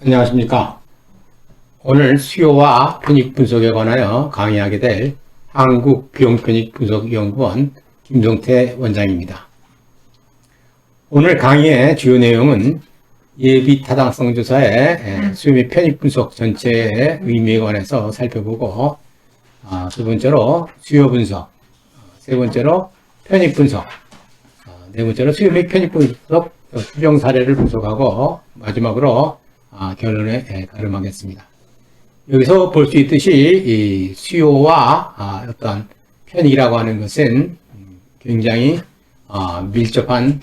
안녕하십니까. 오늘 수요와 편익 분석에 관하여 강의하게 될 한국비용편익분석연구원 김종태 원장입니다. 오늘 강의의 주요 내용은 예비 타당성 조사의 수요 및 편익 분석 전체의 의미에 관해서 살펴보고, 두 번째로 수요 분석, 세 번째로 편익 분석, 네 번째로 수요 및 편익 분석 추정 사례를 분석하고, 마지막으로 결론에 가름하겠습니다. 여기서 볼 수 있듯이 이 수요와 어떤 편익이라고 하는 것은 굉장히 밀접한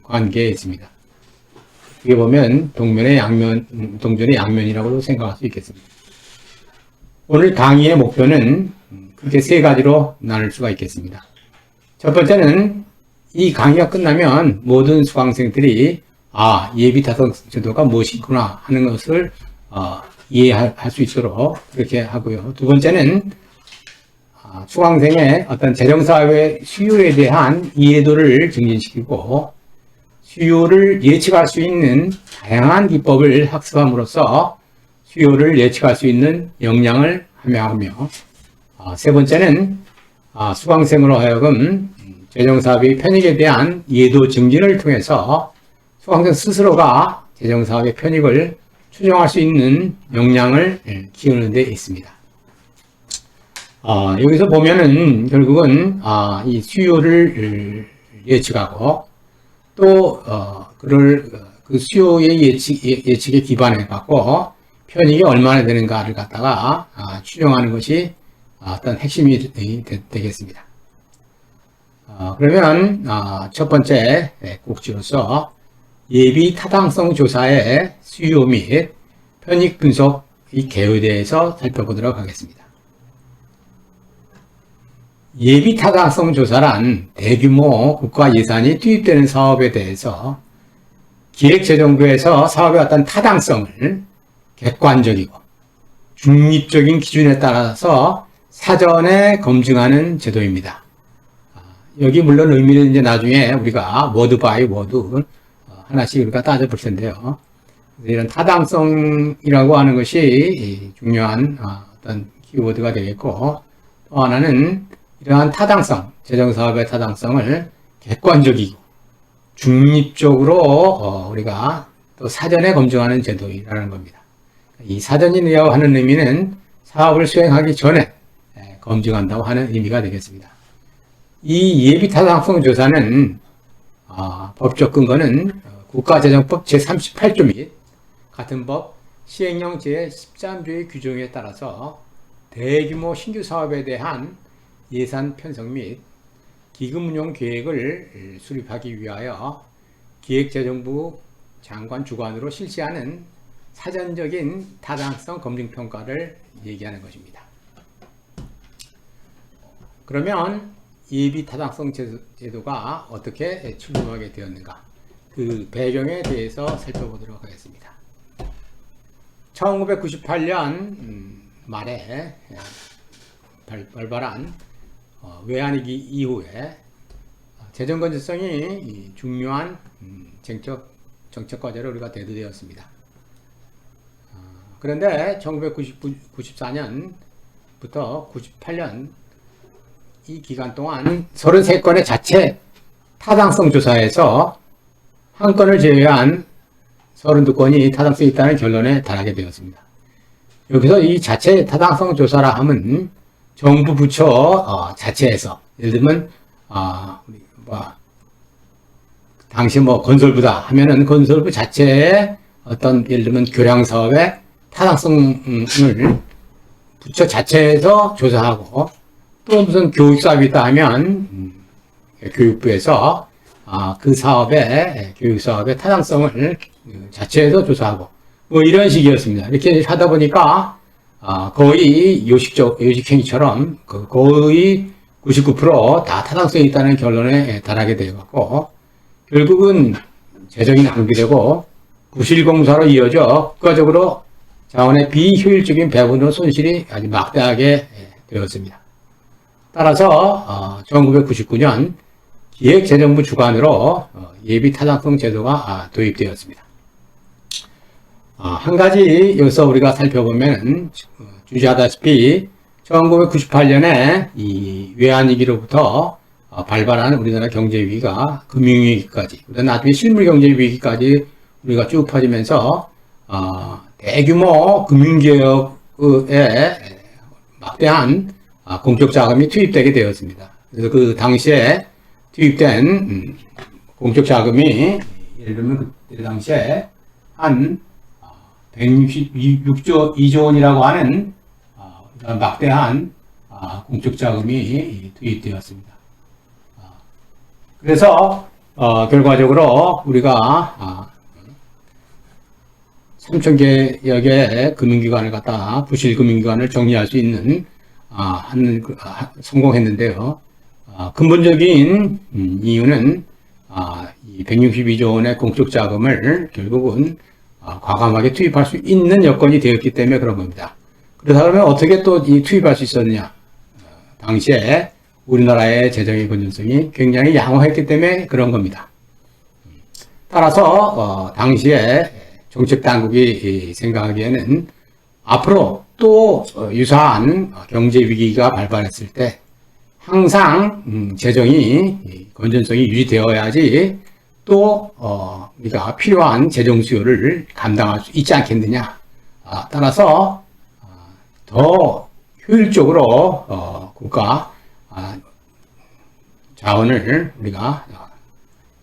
관계에 있습니다. 어떻게 보면 동전의 양면이라고도 생각할 수 있겠습니다. 오늘 강의의 목표는 크게 세 가지로 나눌 수가 있겠습니다. 첫 번째는 이 강의가 끝나면 모든 수강생들이 예비 타당성 제도가 무엇이구나 하는 것을 이해할 수 있도록 그렇게 하고요. 두 번째는 수강생의 어떤 재정사업의 수요에 대한 이해도를 증진시키고, 수요를 예측할 수 있는 다양한 기법을 학습함으로써 수요를 예측할 수 있는 역량을 함양하며, 세 번째는 수강생으로 하여금 재정사업의 편익에 대한 이해도 증진을 통해서 수강생 스스로가 재정사업의 편익을 추정할 수 있는 역량을 키우는 데 있습니다. 여기서 보면은 결국은 이 수요를 예측하고 또 그 수요의 예측에 기반해 갖고 편익이 얼마나 되는가를 갖다가 추정하는 것이 어떤 핵심이 되겠습니다. 그러면 첫 번째 꼭지로서 예비 타당성 조사의 수요 및 편익 분석 이 개요에 대해서 살펴보도록 하겠습니다. 예비 타당성 조사란 대규모 국가 예산이 투입되는 사업에 대해서 기획재정부에서 사업의 어떤 타당성을 객관적이고 중립적인 기준에 따라서 사전에 검증하는 제도입니다. 여기 물론 의미는 이제 나중에 우리가 워드 바이 워드 하나씩 우리가 따져볼 텐데요. 이런 타당성이라고 하는 것이 중요한 어떤 키워드가 되겠고, 또 하나는 이러한 타당성, 재정사업의 타당성을 객관적이고 중립적으로 우리가 또 사전에 검증하는 제도라는 겁니다. 이 사전이라고 하는 의미는 사업을 수행하기 전에 검증한다고 하는 의미가 되겠습니다. 이 예비 타당성 조사는 법적 근거는 국가재정법 제38조 및 같은 법 시행령 제13조의 규정에 따라서 대규모 신규 사업에 대한 예산 편성 및 기금 운용 계획을 수립하기 위하여 기획재정부 장관 주관으로 실시하는 사전적인 타당성 검증 평가를 얘기하는 것입니다. 그러면 예비 타당성 제도가 어떻게 출범하게 되었는가? 그 배경에 대해서 살펴보도록 하겠습니다. 1998년 말에 발발한 외환위기 이후에 재정 건전성이 중요한 정책 과제로 우리가 대두되었습니다. 그런데 1994년부터 98년 이 기간 동안 33건의 자체 타당성 조사에서 한 건을 제외한 32건이 타당성이 있다는 결론에 달하게 되었습니다. 여기서 이 자체 타당성 조사라 함은 정부 부처 자체에서, 예를 들면 당시 건설부다 하면은 건설부 자체의 어떤 예를 들면 교량 사업의 타당성을 부처 자체에서 조사하고, 또 무슨 교육 사업이 있다 하면 교육부에서 그 사업의 교육 사업의 타당성을 자체에서 조사하고 이런 식이었습니다. 이렇게 하다 보니까 거의 요식행위처럼 거의 99% 다 타당성이 있다는 결론에 달하게 되었고, 결국은 재정이 낭비되고 부실공사로 이어져 국가적으로 자원의 비효율적인 배분으로 손실이 아주 막대하게 되었습니다. 따라서 1999년 기획재정부 주관으로 예비 타당성 제도가 도입되었습니다. 한 가지 여기서 우리가 살펴보면 주시하다시피 1998년에 이 외환위기로부터 발발한 우리나라 경제위기가 금융위기까지, 나중에 실물경제위기까지 우리가 쭉 퍼지면서 대규모 금융개혁에 막대한 공적 자금이 투입되게 되었습니다. 그래서 그 당시에 투입된 공적 자금이 예를 들면 그때 당시에 한 166조 2조 원이라고 하는 막대한 공적 자금이 투입되었습니다. 그래서 결과적으로 우리가 3,000개여 개의 금융기관을 갖다 부실 금융기관을 정리할 수 있는 성공했는데요. 근본적인 이유는 이 162조 원의 공적 자금을 결국은 과감하게 투입할 수 있는 여건이 되었기 때문에 그런 겁니다. 그러다 그러면 어떻게 또 이 투입할 수 있었느냐? 당시에 우리나라의 재정의 건전성이 굉장히 양호했기 때문에 그런 겁니다. 따라서 당시에 정책 당국이 생각하기에는 앞으로 또 유사한 경제 위기가 발발했을 때 항상 재정이 건전성이 유지되어야지 또 우리가 필요한 재정 수요를 감당할 수 있지 않겠느냐. 따라서 더 효율적으로 국가 자원을 우리가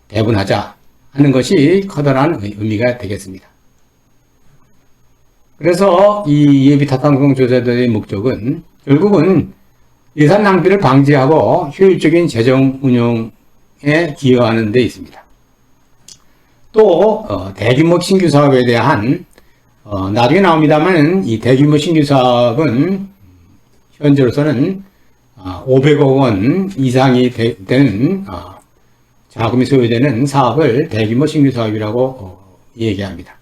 배분하자 하는 것이 커다란 의미가 되겠습니다. 그래서 이 예비 타당성 조사들의 목적은 결국은 예산 낭비를 방지하고 효율적인 재정 운영에 기여하는 데 있습니다. 또 대규모 신규 사업에 대한 나중에 나옵니다만 이 대규모 신규 사업은 현재로서는 500억 원 이상이 되는 자금이 소요되는 사업을 대규모 신규 사업이라고 얘기합니다.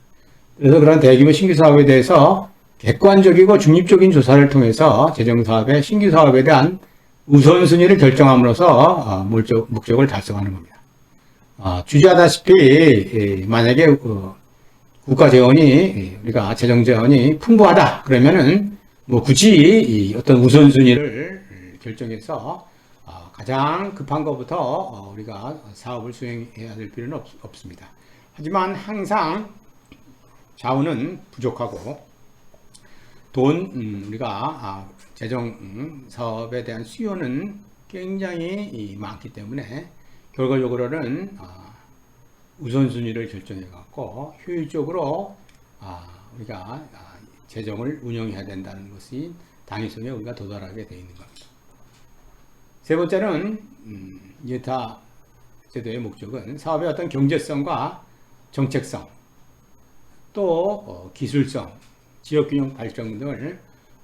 그래서 그런 대규모 신규 사업에 대해서 객관적이고 중립적인 조사를 통해서 재정사업의 신규 사업에 대한 우선순위를 결정함으로써 목적을 달성하는 겁니다. 주지하다시피 만약에 국가 재원이 우리가 재정 재원이 풍부하다 그러면은 뭐 굳이 어떤 우선순위를 결정해서 가장 급한 것부터 우리가 사업을 수행해야 될 필요는 없습니다. 하지만 항상 자원은 부족하고 우리가 재정 사업에 대한 수요는 굉장히 많기 때문에 결과적으로는 우선순위를 결정해 갖고 효율적으로 우리가 재정을 운영해야 된다는 것이 당위성에 우리가 도달하게 되어 있는 겁니다. 세 번째는 예타 제도의 목적은 사업의 어떤 경제성과 정책성 또 기술성, 지역균형 발전 등을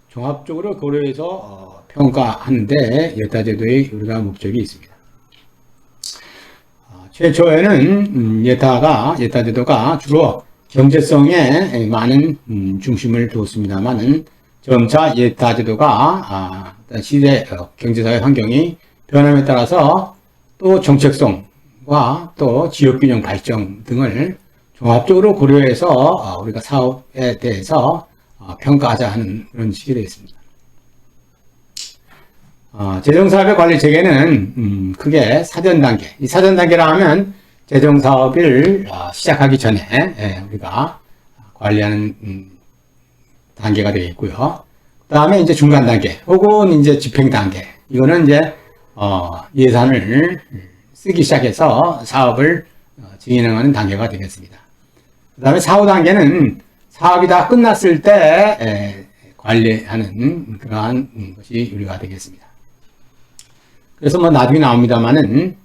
종합적으로 고려해서 평가하는데 예타 제도의 우리가 목적이 있습니다. 최초에는 예타 제도가 주로 경제성에 많은 중심을 두었습니다만은 점차 예타 제도가 시대 경제사회 환경이 변함에 따라서 또 정책성과 또 지역균형 발전 등을 종합적으로 고려해서 우리가 사업에 대해서 평가하자 하는 그런 식이 되어 있습니다. 재정사업의 관리 체계는 크게 사전 단계. 이 사전 단계라 하면 재정사업을 시작하기 전에 우리가 관리하는 단계가 되어 있고요. 그 다음에 이제 중간 단계 혹은 이제 집행 단계. 이거는 이제 예산을 쓰기 시작해서 사업을 진행하는 단계가 되겠습니다. 그 다음에 사후 단계는 사업이 다 끝났을 때 관리하는 그러한 것이 우리가 되겠습니다. 그래서 뭐 나중에 나옵니다만은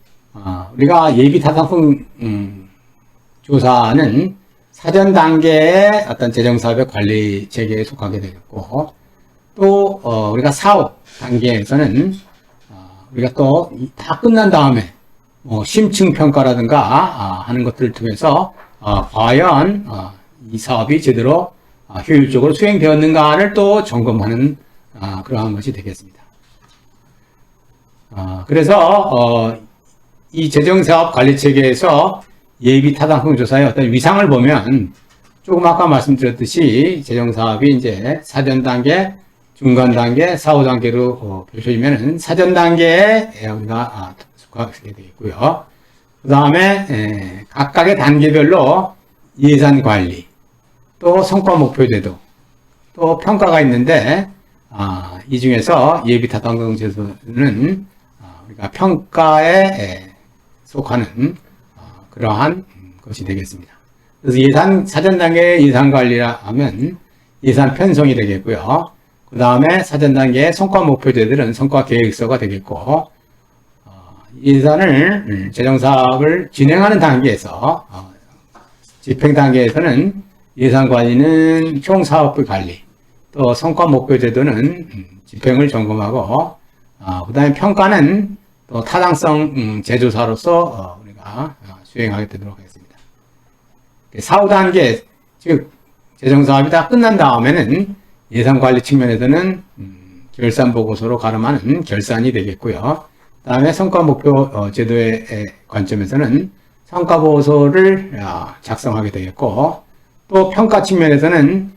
우리가 예비 타당성 조사는 사전 단계의 어떤 재정사업의 관리 체계에 속하게 되겠고 또 우리가 사업 단계에서는 우리가 또 다 끝난 다음에 심층 평가라든가 하는 것들을 통해서 과연 이 사업이 제대로 효율적으로 수행되었는가를 또 점검하는 그러한 것이 되겠습니다. 그래서 이 재정사업 관리체계에서 예비 타당성 조사의 어떤 위상을 보면 조금 아까 말씀드렸듯이 재정사업이 이제 사전 단계, 중간 단계, 사후 단계로 펼쳐지면은 사전 단계에 우리가 속하게 되겠고요. 그 다음에 각각의 단계별로 예산 관리, 또 성과 목표 제도, 또 평가가 있는데 이 중에서 예비 타당성 제도는 우리가 평가에 속하는 그러한 것이 되겠습니다. 그래서 사전 단계 예산 관리라 하면 예산 편성이 되겠고요. 그 다음에 사전 단계의 성과 목표제들은 성과 계획서가 되겠고, 예산을 재정 사업을 진행하는 단계에서 집행 단계에서는 예산 관리는 총 사업비 관리, 또 성과 목표 제도는 집행을 점검하고, 그 다음에 평가는 또 타당성 제조사로서 우리가 수행하게 되도록 하겠습니다. 사후 단계, 즉 재정 사업이 다 끝난 다음에는 예산 관리 측면에서는 결산 보고서로 가름하는 결산이 되겠고요. 그 다음에 성과 목표 제도의 관점에서는 성과 보고서를 작성하게 되겠고, 또 평가 측면에서는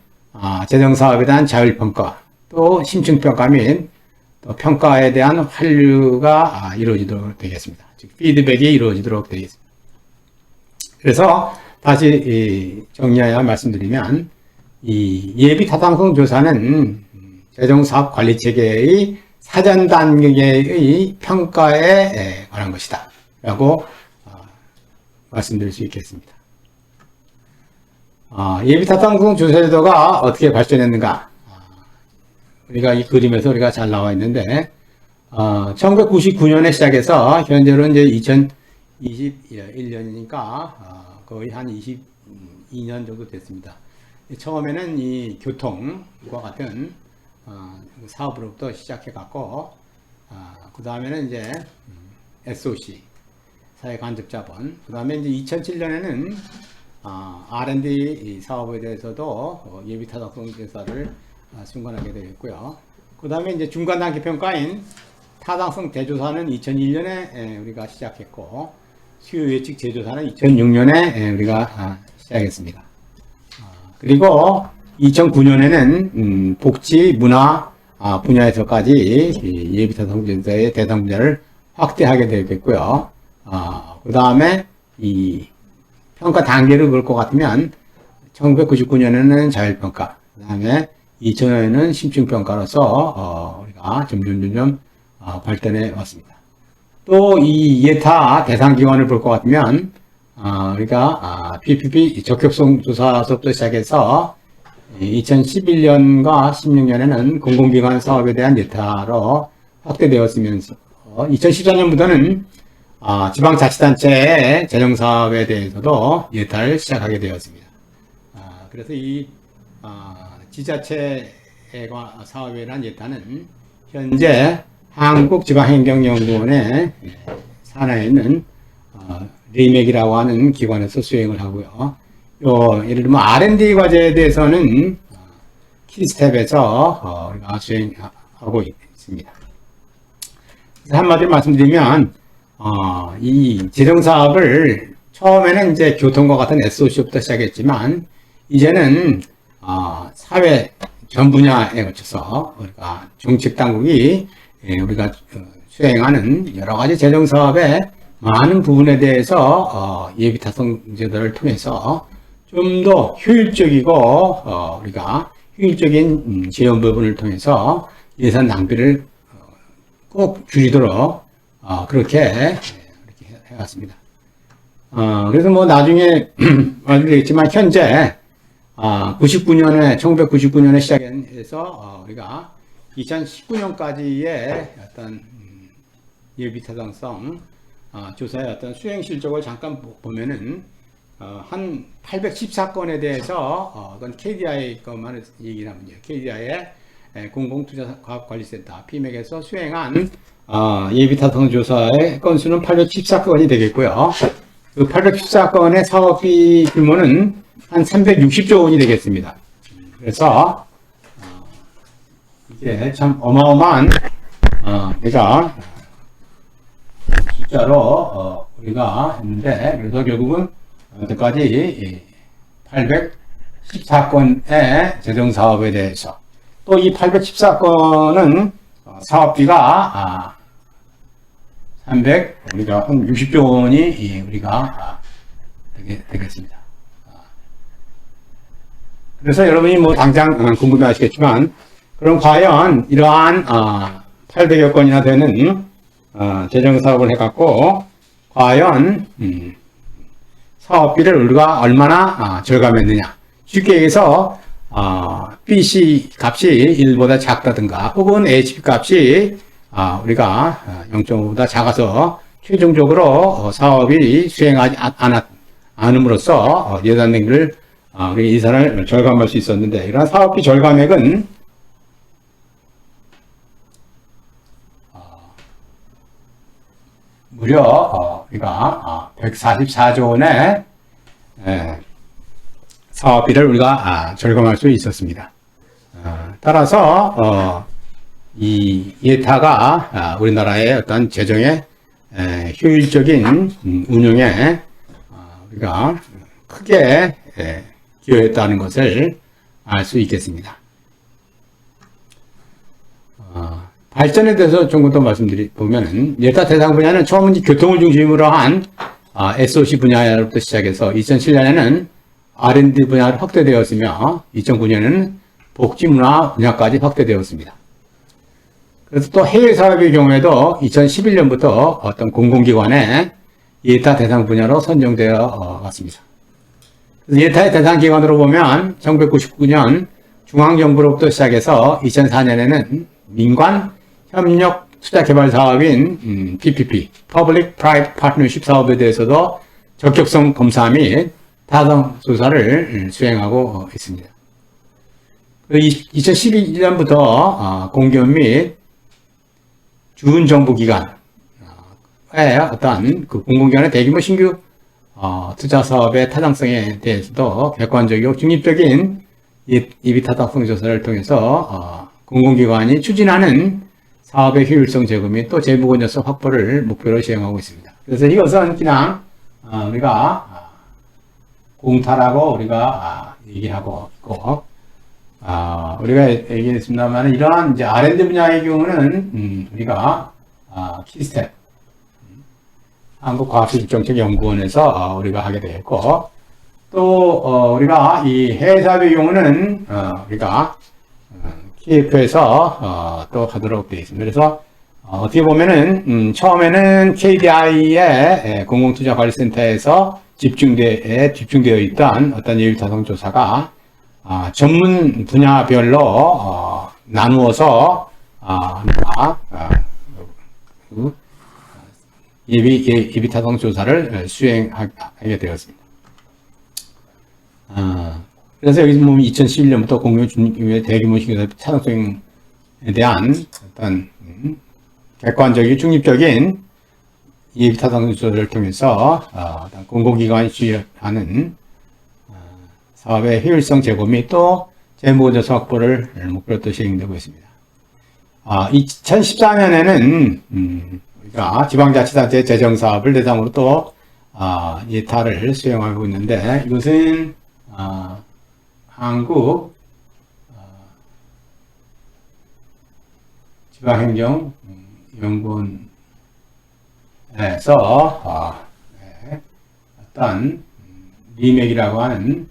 재정 사업에 대한 자율 평가, 또 심층 평가 및 또 평가에 대한 환류가 이루어지도록 되겠습니다. 즉 피드백이 이루어지도록 되겠습니다. 그래서 다시 정리하여 말씀드리면, 이 예비 타당성 조사는 재정사업 관리체계의 사전 단계의 평가에 관한 것이다 라고 말씀드릴 수 있겠습니다. 예비 타당성 조사 제도가 어떻게 발전했는가? 우리가 이 그림에서 우리가 잘 나와 있는데, 1999년에 시작해서 현재로 이제 2021년이니까 거의 한 22년 정도 됐습니다. 처음에는 이 교통과 같은 사업으로부터 시작해 갖고, 그 다음에는 이제 SOC, 사회간접자본, 그 다음에 이제 2007년에는 R&D 사업에 대해서도 예비 타당성 조사를 승관하게 되겠고요. 그 다음에 이제 중간 단계 평가인 타당성 대조사는 2001년에 우리가 시작했고, 수요 예측 제조사는 2006년에 우리가 시작했습니다. 그리고 2009년에는 복지, 문화 분야에서까지 예비 타당성 조사의 대상 분야를 확대하게 되겠고요. 그 다음에 이 평가 단계를 볼 것 같으면 1999년에는 자율평가, 그 다음에 2000년에는 심층평가로서 우리가 점점 발전해 왔습니다. 또 이 예타 대상 기관을 볼 것 같으면 우리가 PPP 적격성 조사서부터 시작해서 2011년과 16년에는 공공기관 사업에 대한 예타로 확대되었으면서 2014년부터는 지방자치단체의 재정사업에 대해서도 예타를 시작하게 되었습니다. 그래서 이 지자체 사업에 대한 예타는 현재 한국지방행정연구원의 산하에 있는 리맥이라고 하는 기관에서 수행을 하고요. 예를 들면 R&D 과제에 대해서는 키스텝에서 우리가 수행하고 있습니다. 한마디로 말씀드리면 이 재정사업을 처음에는 이제 교통과 같은 SOC부터 시작했지만, 이제는 사회 전 분야에 거쳐서 우리가 정책 당국이 우리가 수행하는 여러 가지 재정 사업의 많은 부분에 대해서 예비 타당 제도를 통해서 좀 더 효율적이고 우리가 효율적인 재원 부분을 통해서 예산 낭비를 꼭 줄이도록 그렇게 해왔습니다. 그래서 뭐 나중에 말씀드리겠지만, 현재 1999년에 시작해서 우리가 2019년까지의 어떤 예비 타당성 조사의 어떤 수행 실적을 잠깐 보면은 한 814건에 대해서 그건 KDI 것만 얘기를 하면 돼요. KDI의 공공투자과학관리센터 PMEC에서 수행한 예비 타당성 조사의 건수는 814건이 되겠고요. 그 814건의 사업비 규모는 한 360조 원이 되겠습니다. 그래서 이게 참 어마어마한 내가 숫자로 우리가 했는데, 그래서 결국은 여태까지 814건의 재정사업에 대해서 또 이 814건은 사업비가 우리가 한 60조 원이 우리가 되겠습니다. 그래서 여러분이 뭐 당장 궁금해 하시겠지만, 그럼 과연 이러한 800여 건이나 되는 재정사업을 해갖고 과연 사업비를 우리가 얼마나 절감했느냐. 쉽게 얘기해서 BC 값이 1보다 작다든가 혹은 HP 값이 우리가 0.5보다 작아서 최종적으로 사업이 수행하지 않음으로써 예산된 것을 예산을 절감할 수 있었는데, 이러한 사업비 절감액은 무려 우리가 144조 원의 사업비를 우리가 절감할 수 있었습니다. 따라서 이 예타가 우리나라의 어떤 재정의 효율적인 운용에 우리가 크게 기여했다는 것을 알 수 있겠습니다. 발전에 대해서 조금 더 말씀드리면, 예타 대상 분야는 처음은 교통을 중심으로 한 SOC 분야로부터 시작해서 2007년에는 R&D 분야로 확대되었으며 2009년에는 복지문화 분야까지 확대되었습니다. 그래서 또 해외 사업의 경우에도 2011년부터 어떤 공공기관의 예타 대상 분야로 선정되어 왔습니다. 그래서 예타의 대상 기관으로 보면 1999년 중앙정부로부터 시작해서 2004년에는 민관 협력 투자 개발 사업인 PPP, Public Private Partnership 사업에 대해서도 적격성 검사 및 타당 조사를 수행하고 있습니다. 2012년부터 공기업 및 준정부기관의 어떤 그 공공기관의 대규모 신규 투자 사업의 타당성에 대해서도 객관적이고 중립적인 예비 타당성 조사를 통해서 공공기관이 추진하는 사업의 효율성 제고 및 또 재무 건전성 확보를 목표로 시행하고 있습니다. 그래서 이것은 그냥 우리가 공타라고 우리가 얘기하고 있고, 우리가 얘기했습니다만, 이러한 이제 R&D 분야의 경우는 우리가 키스텝 한국과학기술정책연구원에서 우리가 하게 되었고, 또 우리가 이 해외 사업의 경우는 우리가 KF에서 또 하도록 되어 있습니다. 그래서 어떻게 보면은 처음에는 KDI의 공공투자관리센터에서 집중되어 있던 어떤 예비타당 조사가 전문 분야별로 나누어서 예비타당 조사를 수행하게 되었습니다. 그래서 여기 보면 2011년부터 공유 중립의 대규모 신규 타당성에 대한 어떤 객관적인 중립적인 예비타당 조사를 통해서 공공기관이 주의하는 사업의 효율성 제고 및 또 재무건전성 확보를 목표로 또 시행되고 있습니다. 2014년에는 우리가 지방자치단체 재정사업을 대상으로 또 예타를 수행하고 있는데, 이것은 한국 지방행정연구원에서 어떤 리맥이라고 하는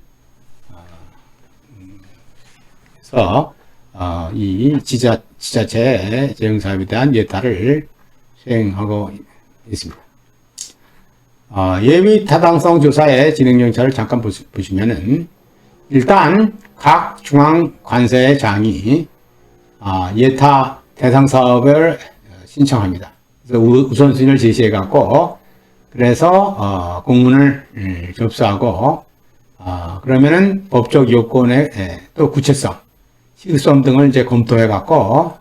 이 지자체 재정사업에 대한 예타를 수행하고 있습니다. 예비 타당성 조사의 진행 절차를 잠깐 보시면은, 일단 각 중앙관세장이 예타 대상 사업을 신청합니다. 그래서 우선순위를 제시해 갖고, 그래서 공문을 접수하고, 그러면은 법적 요건의 또 구체성, 시급성 등을 이제 검토해 갖고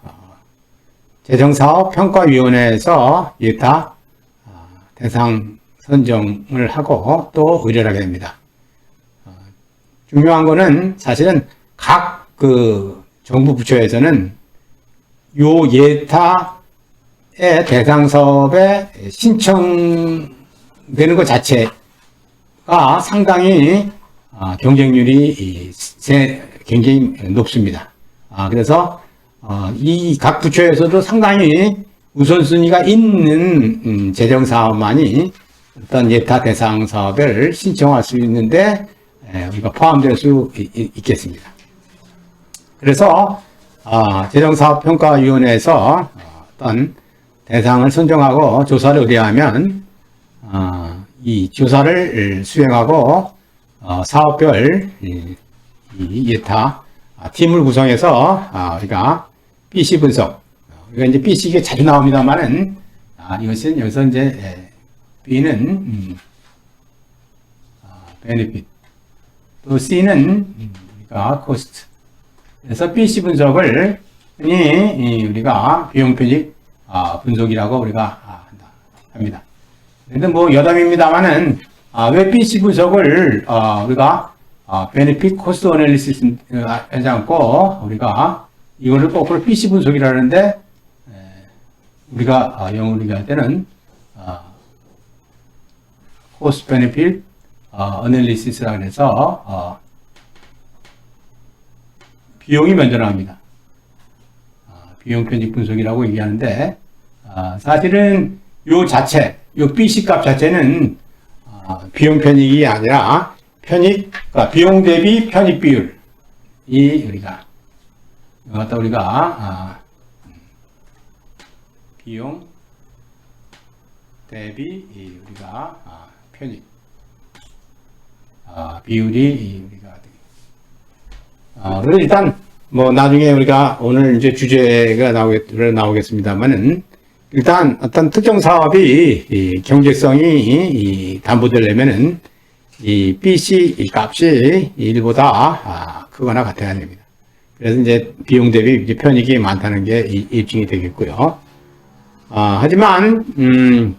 재정사업평가위원회에서 예타 대상 선정을 하고 또 의뢰를 하게 됩니다. 중요한 거는 각 그 정부 부처에서는 요 예타의 대상 사업에 신청되는 것 자체가 상당히 경쟁률이 굉장히 높습니다. 그래서 이 각 부처에서도 상당히 우선순위가 있는 재정 사업만이 어떤 예타 대상 사업을 신청할 수 있는데 우리가 포함될 수 있겠습니다. 그래서 재정사업평가위원회에서 어떤 대상을 선정하고 조사를 의뢰하면 이 조사를 수행하고 사업별 이 예타 팀을 구성해서 우리가 PC 분석, 우리가 이제 PC 이게 자주 나옵니다만은 이것은 여기서 이제 B는 베네핏, 또 C는 우리가 코스트. 그래서 PC 분석을 우리가 비용 편익 분석이라고 우리가 합니다. 그런데 뭐 여담입니다만은 왜 PC 분석을 우리가 베네핏 코스트 어널리시스 하지 않고 우리가 이거를 거꾸로 PC 분석이라 하는데 우리가 영어로 얘기할 때는 코스트 베네핏 어널리시스라고 해서 비용이 먼저 나옵니다. 비용 편익 분석이라고 얘기하는데 사실은 요 자체, 요 BC 값 자체는 비용 편익이 아니라 편익, 그러니까 비용 대비 편익 비율 이 우리가 비용 대비 우리가 편익 비율이 우리가 그래서 일단 뭐 나중에 우리가 오늘 이제 주제가 나오겠습니다만은 일단 어떤 특정 사업이 경제성이 담보되려면은 이 BC 값이 1보다 크거나 같아야 됩니다. 그래서 이제 비용 대비 이제 편익이 많다는 게 입증이 되겠고요. 하지만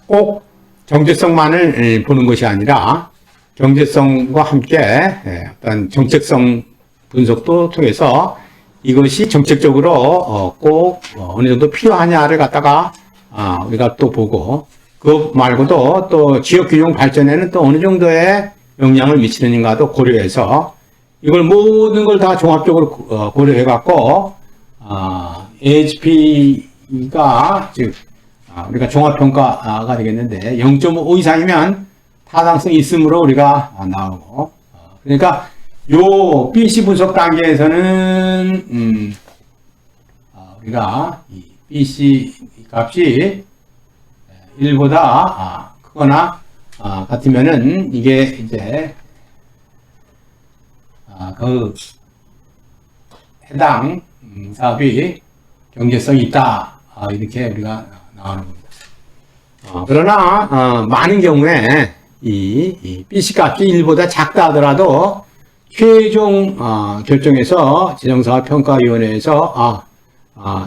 꼭 경제성만을 보는 것이 아니라 경제성과 함께 어떤 정책성 분석도 통해서 이것이 정책적으로 꼭 어느 정도 필요하냐를 갖다가 우리가 또 보고 그 말고도 또 지역 균형 발전에는 또 어느 정도의 영향을 미치는가도 고려해서 이걸 모든 걸 다 종합적으로 고려해 갖고 AHP가 즉 우리가 종합평가가 되겠는데 0.5 이상이면 타당성이 있으므로 우리가 나오고 그러니까 요 BC 분석 단계에서는 우리가 이 BC 값이 1보다 크거나 같으면은 이게 이제 그 해당 사업이 경제성이 있다 이렇게 우리가 나오는 겁니다. 그러나 많은 경우에 이 BC 값이 1보다 작다 하더라도 최종 결정에서 재정사업평가위원회에서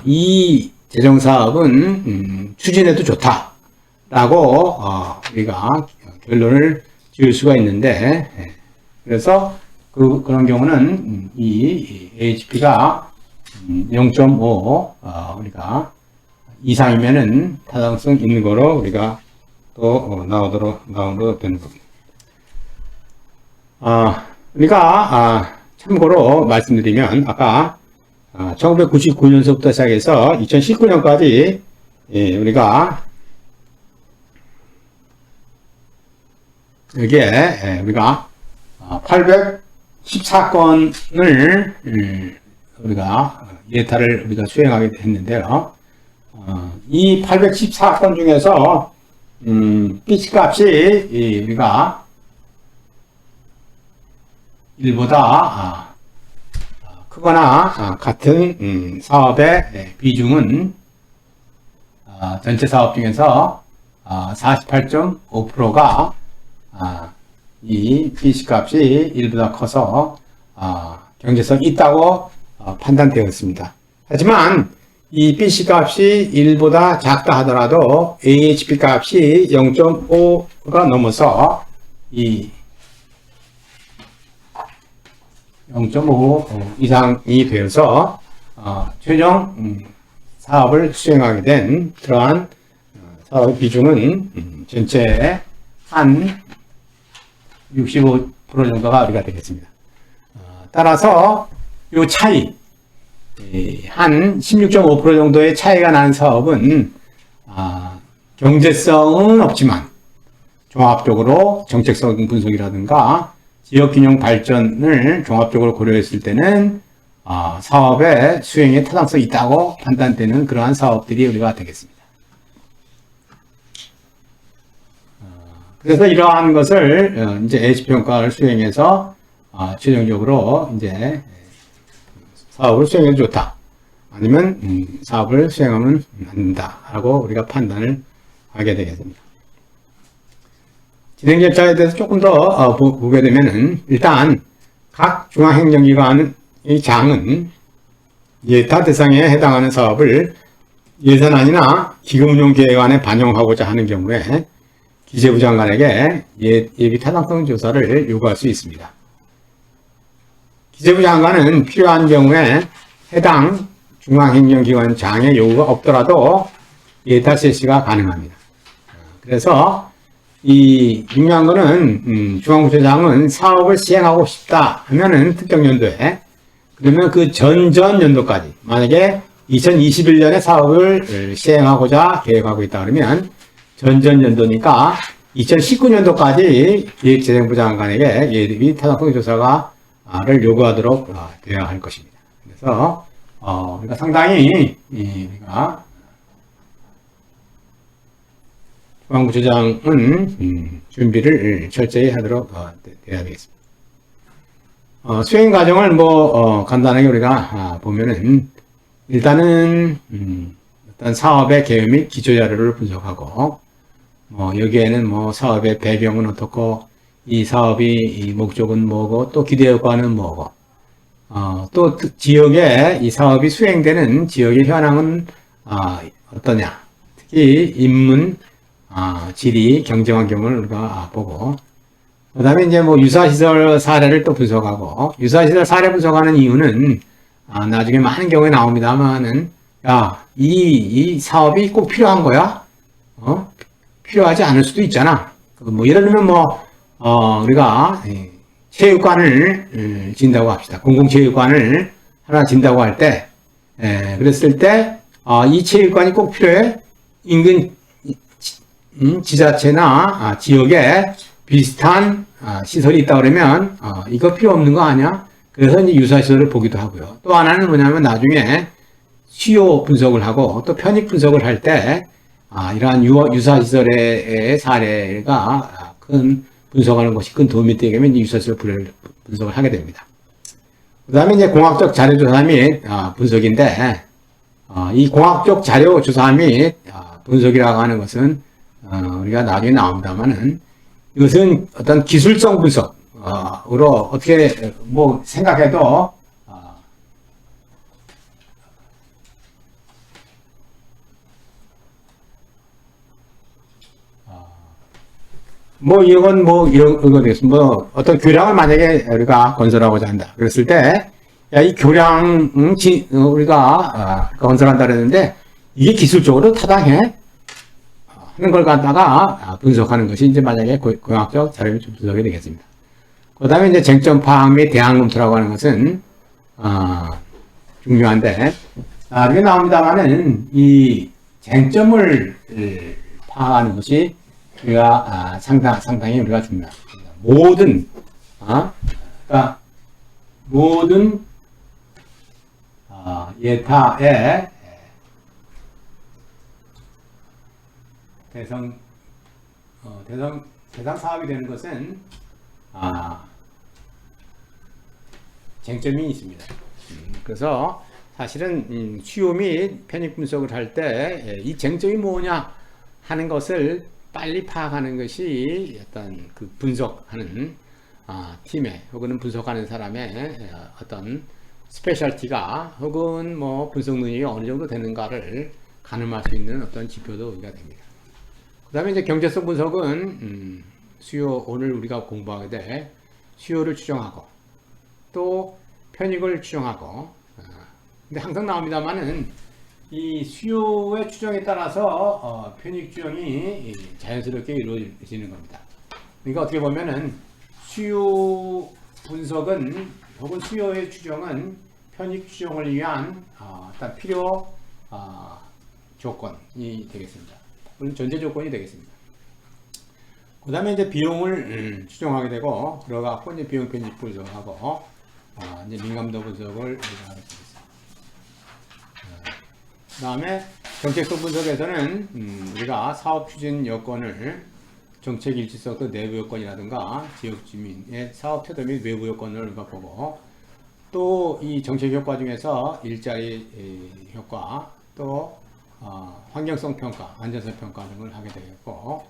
이 재정사업은 추진해도 좋다라고 우리가 결론을 지을 수가 있는데 그래서 그런 경우는 이 HP가 0.5 우리가 이상이면은 타당성 있는 거로 우리가 또 나오도록 되는 겁니다. 우리가 참고로 말씀드리면 아까 1999년서부터 시작해서 2019년까지 우리가 여기에 우리가 814건을 우리가 예타를 우리가 수행하게 했는데요. 이 814건 중에서 BC 값이 우리가 1보다 크거나 같은 사업의 비중은 전체 사업 중에서 48.5%가 이 BC 값이 1보다 커서 경제성이 있다고 판단되었습니다. 하지만 이 BC 값이 1보다 작다 하더라도 AHP 값이 0.5가 넘어서 이 0.5 이상이 되어서 최종 사업을 수행하게 된 그러한 사업의 비중은 전체의 한 15% 정도가 우리가 되겠습니다. 따라서 이 차이, 한 16.5% 정도의 차이가 나는 사업은 경제성은 없지만 종합적으로 정책성 분석이라든가 지역균형 발전을 종합적으로 고려했을 때는 사업의 수행에 타당성이 있다고 판단되는 그러한 사업들이 우리가 되겠습니다. 그래서 이러한 것을 이제 H평가를 수행해서 최종적으로 이제 사업을 수행해도 좋다. 아니면 사업을 수행하면 안 된다라고 우리가 판단을 하게 되겠습니다. 진행 절차에 대해서 조금 더 보게 되면은 일단 각 중앙행정기관의 장은 예타 대상에 해당하는 사업을 예산안이나 기금운용계획안에 반영하고자 하는 경우에 기재부 장관에게 예비 타당성 조사를 요구할 수 있습니다. 기재부 장관은 필요한 경우에 해당 중앙행정기관 장의 요구가 없더라도 예타 실시가 가능합니다. 그래서 이 중요한 거는 중앙부처장은 사업을 시행하고 싶다 하면은 특정 연도에 그러면 그 전전 연도까지 만약에 2021년에 사업을 시행하고자 계획하고 있다 그러면 전전 연도니까 2019년도까지 기획재정부 장관에게 예비 타당성 조사를 요구하도록 되어야 할 것입니다. 그래서 우리가 상당히 우리가 중앙부처장은 준비를 철저히 하도록 돼야 되겠습니다. 수행 과정을 간단하게 우리가 보면은 일단은 어떤 사업의 계획 및 기초 자료를 분석하고 여기에는 사업의 배경은 어떻고 이 사업이 이 목적은 뭐고 또 기대 효과는 뭐고 또 지역에 이 사업이 수행되는 지역의 현황은 어떠냐 특히 인문 지리, 경제환경을 우리가 보고, 그 다음에 이제 유사시설 사례를 또 분석하고, 유사시설 사례 분석하는 이유는, 나중에 많은 경우에 나옵니다만은, 이 사업이 꼭 필요한 거야? 필요하지 않을 수도 있잖아. 예를 들면 우리가 체육관을 진다고 합시다. 공공체육관을 하나 진다고 할 때, 그랬을 때, 이 체육관이 꼭 필요해? 인근 지자체나 지역에 비슷한 시설이 있다 그러면 이거 필요 없는 거 아니야? 그래서 이제 유사시설을 보기도 하고요. 또 하나는 뭐냐면 나중에 수요 분석을 하고 또 편익 분석을 할 때 이러한 유사시설의 사례가 큰 분석하는 것이 큰 도움이 되게 이제 유사시설 분석을 하게 됩니다. 그 다음에 이제 공학적 자료 조사 및 분석인데 이 공학적 자료 조사 및 분석이라고 하는 것은 우리가 나중에 나옵니다만은 이것은 어떤 기술성 분석으로 어떻게 생각해도 이건 이런 거 되겠습니다. 어떤 교량을 만약에 우리가 건설하고자 한다. 그랬을 때 이 교량 우리가 건설한다 그랬는데 이게 기술적으로 타당해? 하는 걸 갖다가 분석하는 것이 이제 만약에 공학적 자료 분석이 되겠습니다. 그 다음에 이제 쟁점 파악 및 대안 검토라고 하는 것은 중요한데 이게 나옵니다만은 이 쟁점을 파악하는 것이 우리가 상당히 우리가 중요합니다. 모든 예타의 대상 사업이 되는 것은 쟁점이 있습니다. 그래서 사실은 수요 및 편익 분석을 할 때 이 쟁점이 뭐냐 하는 것을 빨리 파악하는 것이 어떤 그 분석하는 팀의 혹은 분석하는 사람의 어떤 스페셜티가 혹은 분석 능력이 어느 정도 되는가를 가늠할 수 있는 어떤 지표도 우리가 됩니다. 그 다음에 이제 경제성 분석은 수요, 오늘 우리가 공부하게 될 수요를 추정하고 또 편익을 추정하고 근데 항상 나옵니다만은 이 수요의 추정에 따라서 편익 추정이 자연스럽게 이루어지는 겁니다. 그러니까 어떻게 보면은 수요 분석은 혹은 수요의 추정은 편익 추정을 위한 어떤 필요 조건이 되겠습니다. 물론 전제 조건이 되겠습니다. 그 다음에 이제 비용을 추정하게 되고, 들어가고 이제 비용 편익 분석하고, 이제 민감도 분석을 우리가 하게 되겠습니다. 그 다음에 정책성 분석에서는 우리가 사업 추진 여건을 정책 일치성 또 내부 여건이라든가 지역 주민의 사업 태도 및 외부 여건을 우리가 보고, 또 이 정책 효과 중에서 일자리 효과, 또 환경성 평가, 안전성 평가 등을 하게 되겠고,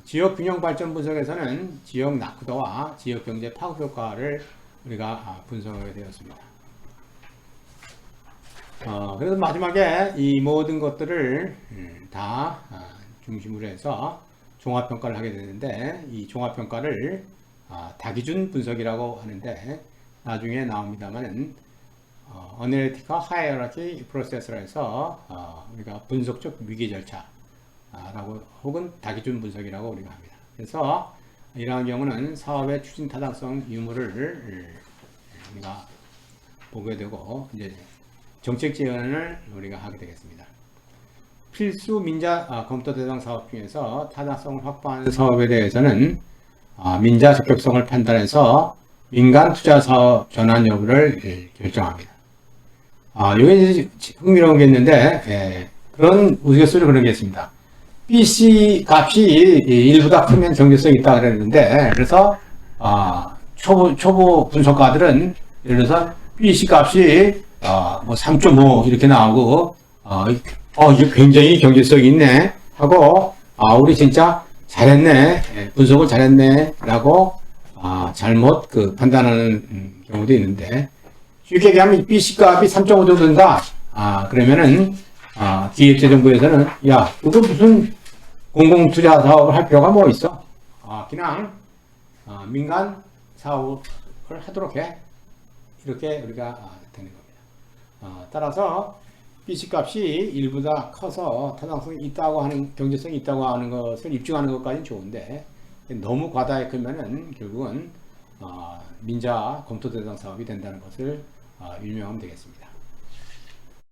지역 균형 발전 분석에서는 지역 낙후도와 지역 경제 파급 효과를 우리가 분석하게 되었습니다. 그래서 마지막에 이 모든 것들을 다 중심으로 해서 종합평가를 하게 되는데, 이 종합평가를 다기준 분석이라고 하는데 나중에 나옵니다만, 어널리티컬 하이어라키 프로세스라 해서 우리가 분석적 위계 절차라고 혹은 다기준 분석이라고 우리가 합니다. 그래서 이러한 경우는 사업의 추진 타당성 유무를 우리가 보게 되고, 이제 정책 제안을 우리가 하게 되겠습니다. 필수 민자 검토 대상 사업 중에서 타당성을 확보하는 사업에 대해서는 민자 적격성을 판단해서 민간 투자 사업 전환 여부를 결정합니다. 이게 흥미로운 게 있는데, 그런 우스갯소리로 그런 게 있습니다. BC 값이 1보다 크면 경제성이 있다 그랬는데, 그래서 초보 분석가들은 예를 들어서 BC 값이 뭐 3.5 이렇게 나오고, 이게 굉장히 경제성이 있네 하고, 우리 진짜 잘했네, 분석을 잘했네 라고 잘못 판단하는 경우도 있는데, 쉽게 얘기하면 BC 값이 3.5 정도 된다. 그러면은 기획재정부에서는 야, 이거 무슨 공공투자 사업을 할 필요가 뭐 있어? 그냥 민간 사업을 하도록 해. 이렇게 우리가 되는 겁니다. 따라서 BC 값이 1보다 커서 타당성이 있다고 하는, 경제성이 있다고 하는 것을 입증하는 것까지는 좋은데, 너무 과다에 크면은 결국은 민자 검토 대상 사업이 된다는 것을 유명하면 되겠습니다.